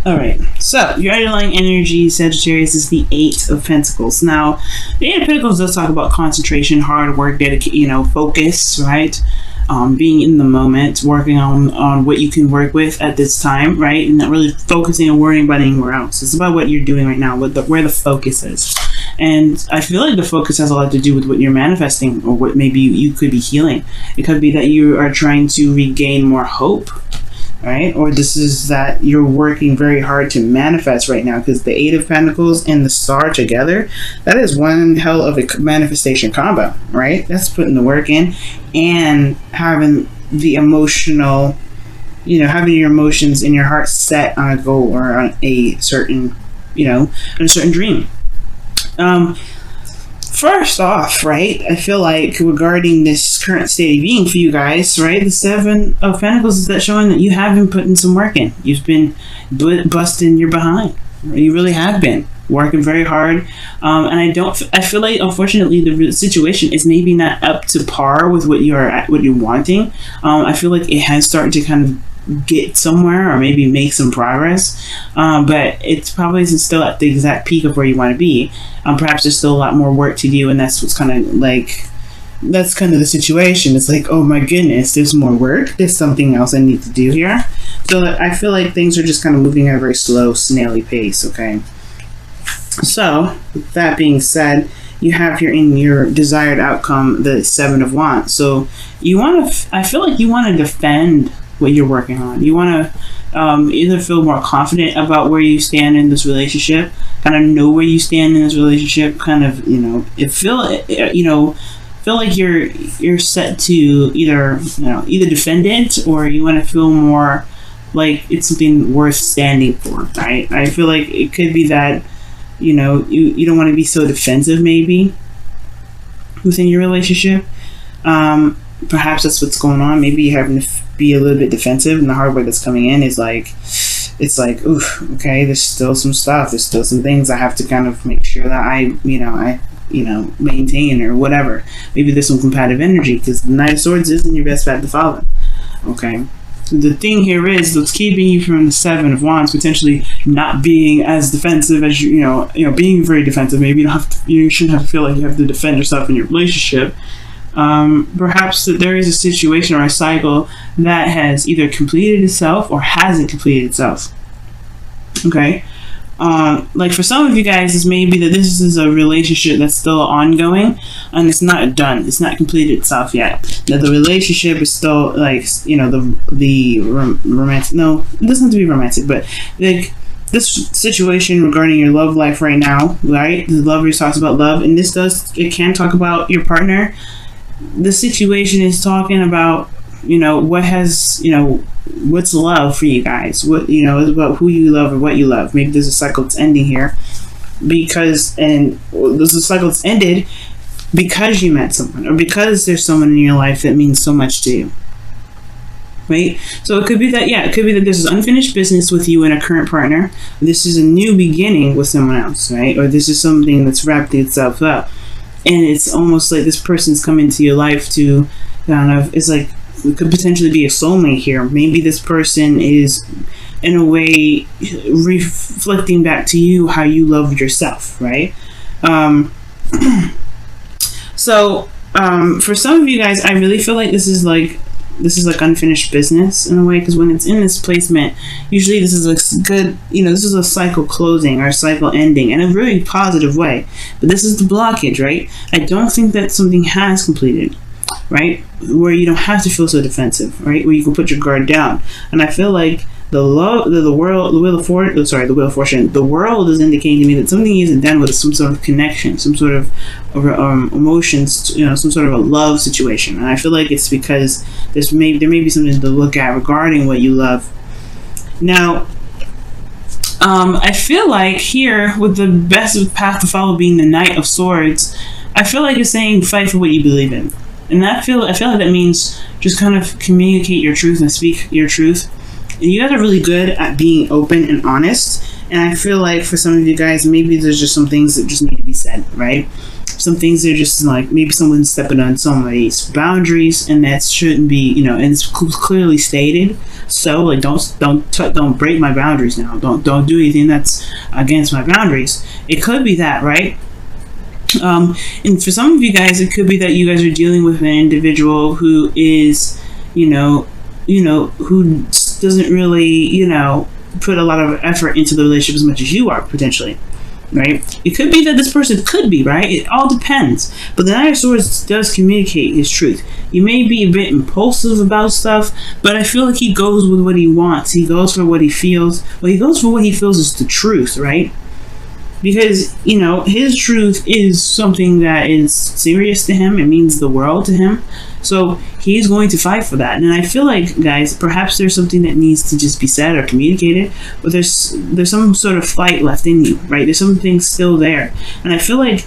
All right, so your underlying energy, Sagittarius, is the Eight of Pentacles. Now, the Eight of Pentacles does talk about concentration, hard work, dedication, focus, right? Being in the moment, working on what you can work with at this time, right? And not really focusing and worrying about anywhere else. It's about what you're doing right now, where the focus is. And I feel like the focus has a lot to do with what you're manifesting, or what maybe you could be healing. It could be that you are trying to regain more hope, right? Or this is that you're working very hard to manifest right now, because the Eight of Pentacles and the Star together, that is one hell of a manifestation combo, right? That's putting the work in and having the emotional, having your emotions in your heart set on a goal or on a certain, on a certain dream. First off, right, I feel like regarding this current state of being for you guys, right, the Seven of Pentacles is that showing that you have been putting some work in. You've been busting your behind. You really have been working very hard. And I feel like, unfortunately, the situation is maybe not up to par with what you're wanting. I feel like it has started to kind of get somewhere, or maybe make some progress, but it's probably still at the exact peak of where you want to be. Perhaps there's still a lot more work to do, and that's what's kind of like, that's kind of the situation. It's like, oh my goodness, there's more work, there's something else I need to do here. So I feel like things are just kind of moving at a very slow, snaily pace. Okay, so with that being said, you have here in your desired outcome the Seven of Wands. So you want to, I feel like you want to defend what you're working on. You want to either feel more confident about where you stand in this relationship, kind of know where you stand in this relationship, kind of feel like you're set to either defend it, or you want to feel more like it's something worth standing for, right? I feel like it could be that you don't want to be so defensive maybe within your relationship. Perhaps that's what's going on. Maybe you're having to be a little bit defensive, and the hard work that's coming in is like, it's like, oof, okay, there's still some stuff, there's still some things I have to kind of make sure that I maintain, or whatever. Maybe there's some competitive energy, because the Knight of Swords isn't your best bet to follow. Okay, the thing here is what's keeping you from the Seven of Wands potentially not being as defensive as being very defensive. Maybe you shouldn't have to feel like you have to defend yourself in your relationship. Perhaps that there is a situation or a cycle that has either completed itself or hasn't completed itself. Okay, like for some of you guys, it's maybe that this is a relationship that's still ongoing and it's not done, it's not completed itself yet. That the relationship is still like the romantic. No, it doesn't have to be romantic, but like this situation regarding your love life right now, right? The Lover talks about love, and it can talk about your partner. The situation is talking about what's love for you guys, what is about who you love or what you love. Maybe there's a cycle that's ending here there's a cycle that's ended because you met someone, or because there's someone in your life that means so much to you, right? So it could be that this is unfinished business with you and a current partner. This is a new beginning with someone else, right? Or this is something that's wrapped itself up. And it's almost like this person's come into your life to it's like, it could potentially be a soulmate here. Maybe this person is, in a way, reflecting back to you how you love yourself, right? So, for some of you guys, I really feel like this is like unfinished business in a way, because when it's in this placement, usually this is a good, this is a cycle closing or a cycle ending in a very positive way. But this is the blockage, right? I don't think that something has completed, right? Where you don't have to feel so defensive, right? Where you can put your guard down. And I feel like the Wheel of Fortune, the world is indicating to me that something isn't done with some sort of connection, some sort of emotions, some sort of a love situation. And I feel like it's because there may be something to look at regarding what you love. Now, I feel like here, with the best path to follow being the Knight of Swords, I feel like it's saying fight for what you believe in. And I feel like that means just kind of communicate your truth and speak your truth. And you guys are really good at being open and honest. And I feel like for some of you guys, maybe there's just some things that just need to be said, right? some things are just like maybe someone's stepping on somebody's boundaries, and that shouldn't be, you know, and it's clearly stated. So like, don't break my boundaries now. Don't do anything that's against my boundaries. It could be that, right? And for some of you guys, it could be that you guys are dealing with an individual who is, who doesn't really, put a lot of effort into the relationship as much as you are, potentially, right? It could be that this person could be, right? It all depends. But the Knight of Swords does communicate his truth. You may be a bit impulsive about stuff, but I feel like he goes with what he wants. He goes for what he feels. Well, he goes for what he feels is the truth, right? Because, his truth is something that is serious to him. It means the world to him. So he's going to fight for that. And I feel like, guys, perhaps there's something that needs to just be said or communicated, but there's some sort of fight left in you, right? There's something still there. And I feel like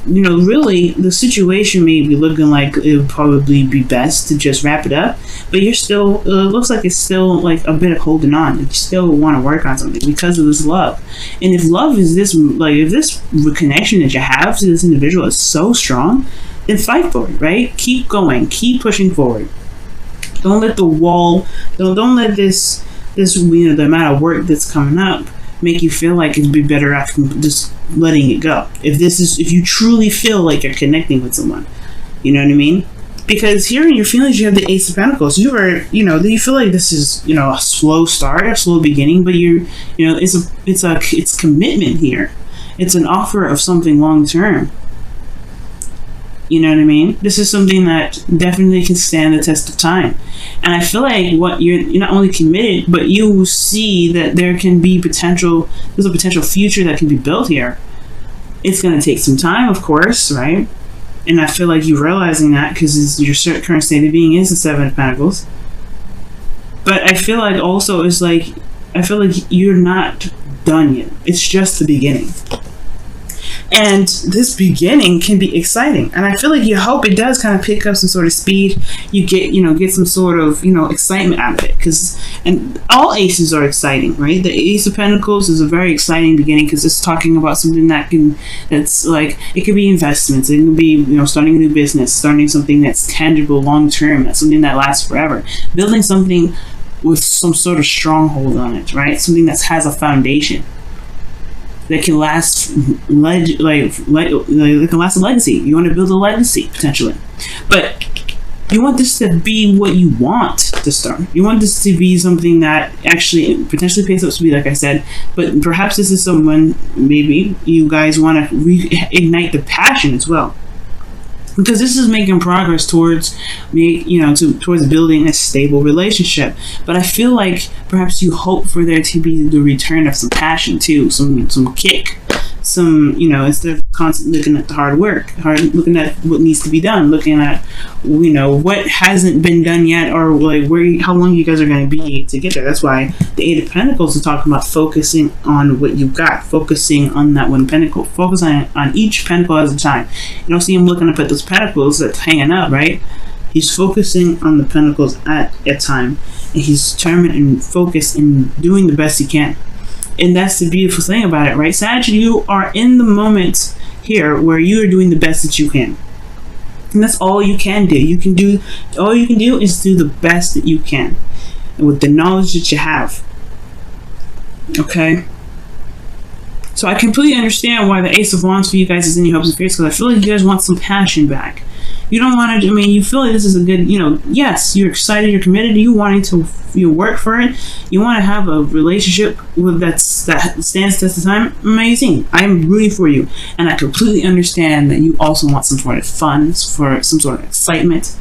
really the situation may be looking like it would probably be best to just wrap it up, but you're still, looks like it's still like a bit of holding on. You still want to work on something because of this love. And if love is this, like, if this connection that you have to this individual is so strong, then fight for it, right? Keep going, keep pushing forward. Don't let the wall, don't let this, the amount of work that's coming up make you feel like it'd be better off just letting it go. If you truly feel like you're connecting with someone, you know what I mean? Because here in your feelings, you have the Ace of Pentacles. You feel like this is, a slow start, a slow beginning, but it's commitment here. It's an offer of something long term. You know what I mean? This is something that definitely can stand the test of time. And I feel like you're not only committed, but you see that there's a potential future that can be built here. It's going to take some time, of course, right? And I feel like you're realizing that because your current state of being is the Seven of Pentacles. But I feel like also you're not done yet. It's just the beginning. And this beginning can be exciting. And I feel like you hope it does kind of pick up some sort of speed. You get some sort of, excitement out of it. And all aces are exciting, right? The Ace of Pentacles is a very exciting beginning because it's talking about something that's like, it could be investments. It could be, starting a new business, starting something that's tangible long term. That's something that lasts forever. Building something with some sort of stronghold on it, right? Something that has a foundation that can last, it can last a legacy. You want to build a legacy potentially, but you want this to be what you want to start. You want this to be something that actually potentially pays up speed, like I said. But perhaps this is someone, maybe you guys want to reignite the passion as well, because this is making progress towards towards building a stable relationship. But I feel like perhaps you hope for there to be the return of some passion too, some kick, instead of constantly looking at the hard work, looking at what needs to be done, looking at what hasn't been done yet, or like how long you guys are going to be to get there. That's why the Eight of Pentacles is talking about focusing on what you've got, focusing on that one pentacle, focusing on each pentacle at a time. You don't see him looking up at those pentacles that's hanging up, right? He's focusing on the pentacles at a time, and he's determined and focused and doing the best he can. And that's the beautiful thing about it, right? Sag, you are in the moment here where you are doing the best that you can. And that's all you can do. All you can do is do the best that you can, and with the knowledge that you have. Okay? So I completely understand why the Ace of Wands for you guys is in your hopes and fears, because I feel like you guys want some passion back. You don't want to, you feel like this is a good, yes, you're excited, you're committed, you wanting to work for it, you want to have a relationship that stands test of time. Amazing. I'm rooting for you. And I completely understand that you also want some sort of fun, for some sort of excitement,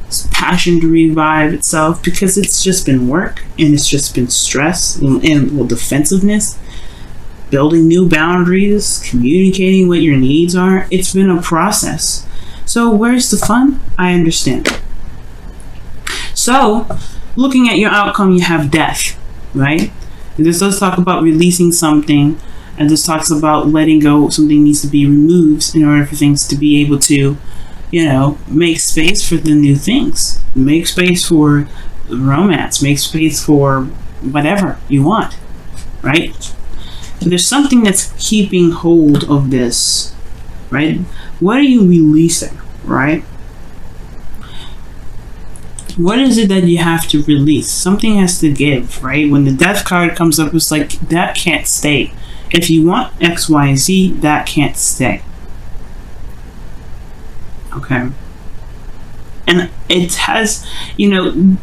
some passion to revive itself, because it's just been work, and it's just been stress and defensiveness, building new boundaries, communicating what your needs are. It's been a process. So where's the fun? I understand. So, looking at your outcome, you have death, right? And this does talk about releasing something, and this talks about letting go. Something needs to be removed in order for things to be able to, make space for the new things. Make space for romance. Make space for whatever you want, right? So there's something that's keeping hold of this right? What are you releasing, right? What is it that you have to release? Something has to give, right? When the death card comes up, it's like, that can't stay. If you want X, Y, and Z, that can't stay. Okay. And it has, you know,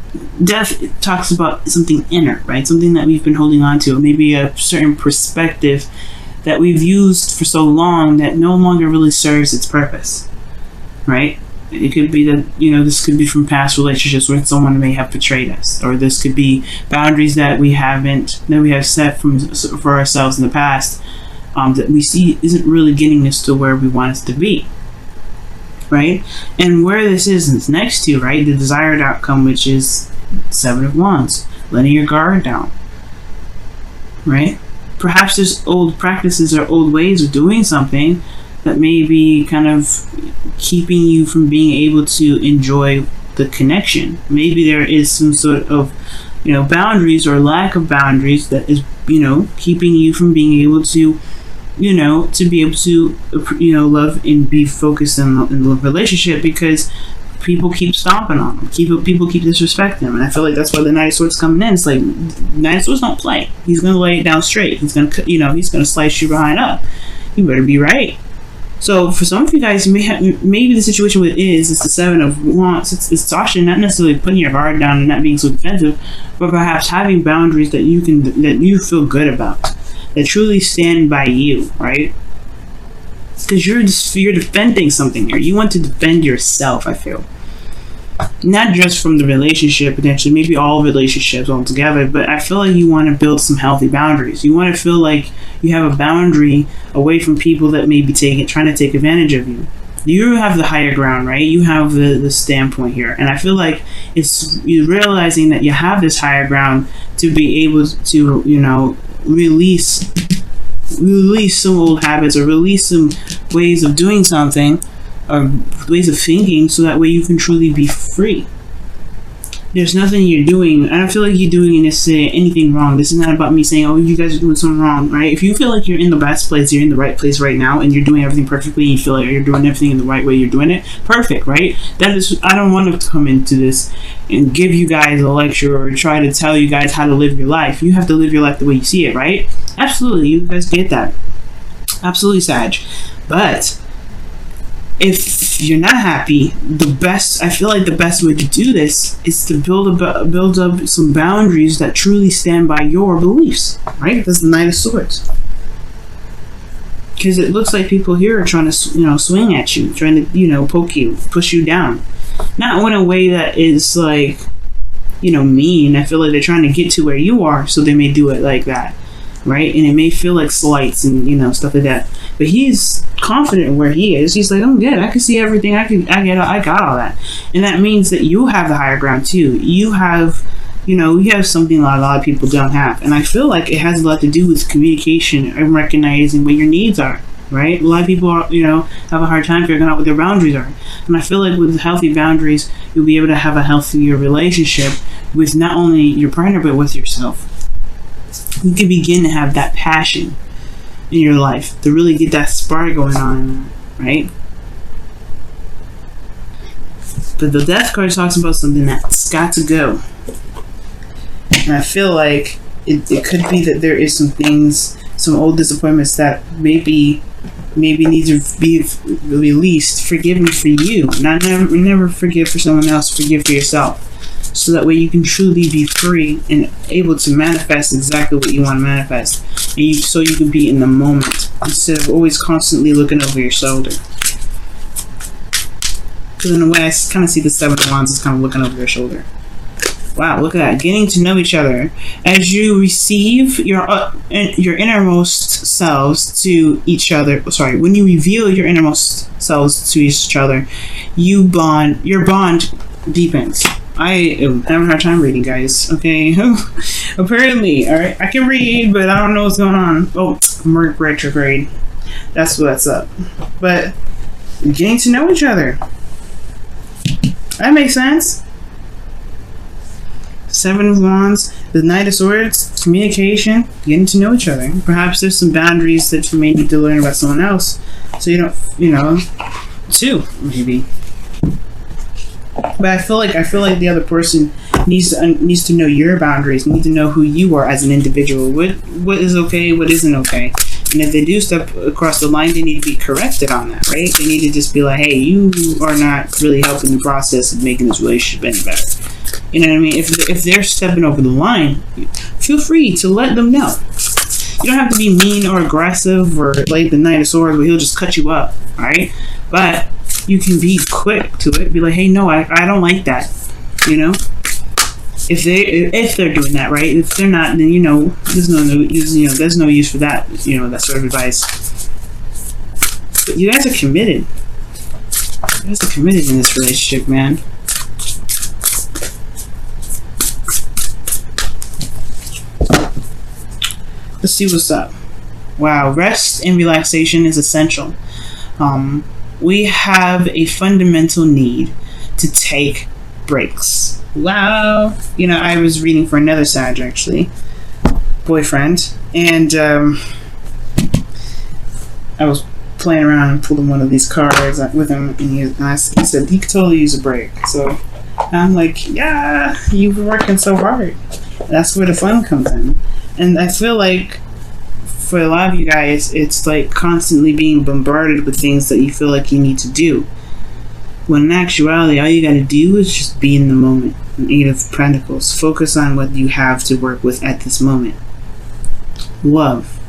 death talks about something inner, right? Something that we've been holding on to. Maybe a certain perspective that we've used for so long that no longer really serves its purpose, right? It could be that, you know, this could be from past relationships where someone may have betrayed us, or this could be boundaries that we have set for ourselves in the past, that we see isn't really getting us to where we want us to be, right? And where this is next to, right, the desired outcome, which is Seven of Wands, letting your guard down, right? Perhaps there's old practices or old ways of doing something that may be kind of keeping you from being able to enjoy the connection. Maybe there is some sort of, you know, boundaries or lack of boundaries that is, you know, keeping you from being able to, you know, to be able to, you know, love and be focused in the relationship, because people keep stomping on them. People keep disrespecting them. And I feel like that's why the Knight of Swords coming in. It's like, Knight of Swords don't play. He's going to lay it down straight. He's going to, you know, he's going to slice you behind up. You better be right. So for some of you guys, maybe the situation with is the Seven of Wands. It's actually not necessarily putting your guard down and not being so defensive, but perhaps having boundaries that you feel good about, that truly stand by you, right? Because you're defending something here. You want to defend yourself, I feel. Not just from the relationship, potentially, maybe all relationships altogether, but I feel like you want to build some healthy boundaries. You want to feel like you have a boundary away from people that may be trying to take advantage of you. You have the higher ground, right? You have the standpoint here. And I feel like it's you realizing that you have this higher ground to be able to, you know, release some old habits, or release some ways of doing something, or ways of thinking, so that way you can truly be free. There's nothing you're doing. I don't feel like you're doing necessarily anything wrong. This is not about me saying, oh, you guys are doing something wrong, right? If you feel like you're in the best place, you're in the right place right now, and you're doing everything perfectly, and you feel like you're doing everything in the right way, you're doing it perfect, right? That is, I don't want to come into this and give you guys a lecture or try to tell you guys how to live your life. You have to live your life the way you see it, right? Absolutely, you guys get that. Absolutely, Sag. But if you're not happy, I feel like the best way to do this is to build up some boundaries that truly stand by your beliefs, right? That's the Knight of Swords. Because it looks like people here are trying to, you know, swing at you, trying to, you know, poke you, push you down. Not in a way that is like, you know, mean. I feel like they're trying to get to where you are, so they may do it like that, right? And it may feel like slights and, you know, stuff like that. But he's confident in where he is. He's like, I'm good. I can see everything. I got all that. And that means that you have the higher ground too. You have, you know, you have something a lot of people don't have. And I feel like it has a lot to do with communication and recognizing what your needs are, right? A lot of people are, you know, have a hard time figuring out what their boundaries are. And I feel like with healthy boundaries, you'll be able to have a healthier relationship with not only your partner, but with yourself. You can begin to have that passion in your life, to really get that spark going on, right? But the Death card talks about something that's got to go. And I feel like it could be that there is some things, some old disappointments that maybe need to be released, forgiven for you. Never forgive for someone else, forgive for yourself. So that way you can truly be free and able to manifest exactly what you want to manifest. And so you can be in the moment, instead of always constantly looking over your shoulder. Because in a way, I kind of see the Seven of Wands as kind of looking over your shoulder. Wow, look at that. Getting to know each other. As you receive your innermost selves to each other, when you reveal your innermost selves to each other, your bond deepens. I am having a hard time reading, guys. Okay, apparently, all right. I can read, but I don't know what's going on. Oh, Mercury retrograde. That's what's up. But getting to know each other. That makes sense. Seven of Wands, the Knight of Swords, communication, getting to know each other. Perhaps there's some boundaries that you may need to learn about someone else, so you don't, too, maybe. But I feel like the other person needs to know your boundaries, need to know who you are as an individual. What is okay, what isn't okay. And if they do step across the line, they need to be corrected on that, right? They need to just be like, hey, you are not really helping the process of making this relationship any better. You know what I mean? If they're stepping over the line, feel free to let them know. You don't have to be mean or aggressive or like the Knight of Swords where he'll just cut you up, alright? But you can be quick to it. Be like, hey, no, I don't like that. You know? If they're doing that, right? If they're not, then there's no use for that. That sort of advice. But you guys are committed. You guys are committed in this relationship, man. Let's see what's up. Wow, rest and relaxation is essential. We have a fundamental need to take breaks. Wow. I was reading for another Sag, actually. Boyfriend. And I was playing around and pulled one of these cards with him. And he said he could totally use a break. So I'm like, yeah, you've been working so hard. That's where the fun comes in. And I feel like for a lot of you guys, it's like constantly being bombarded with things that you feel like you need to do. When in actuality, all you gotta do is just be in the moment. Eight of Pentacles. Focus on what you have to work with at this moment. Love.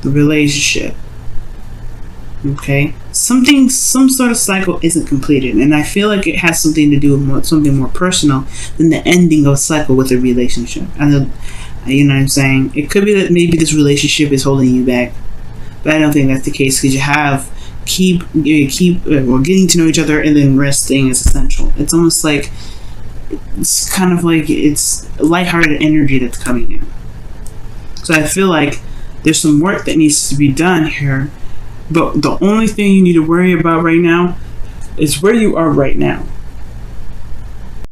The relationship. Okay? Some sort of cycle isn't completed. And I feel like it has something to do with something more personal than the ending of a cycle with a relationship. I know, you know what I'm saying? It could be that maybe this relationship is holding you back. But I don't think that's the case because getting to know each other and then resting is essential. It's almost like it's kind of like it's lighthearted energy that's coming in. So I feel like there's some work that needs to be done here, but the only thing you need to worry about right now is where you are right now.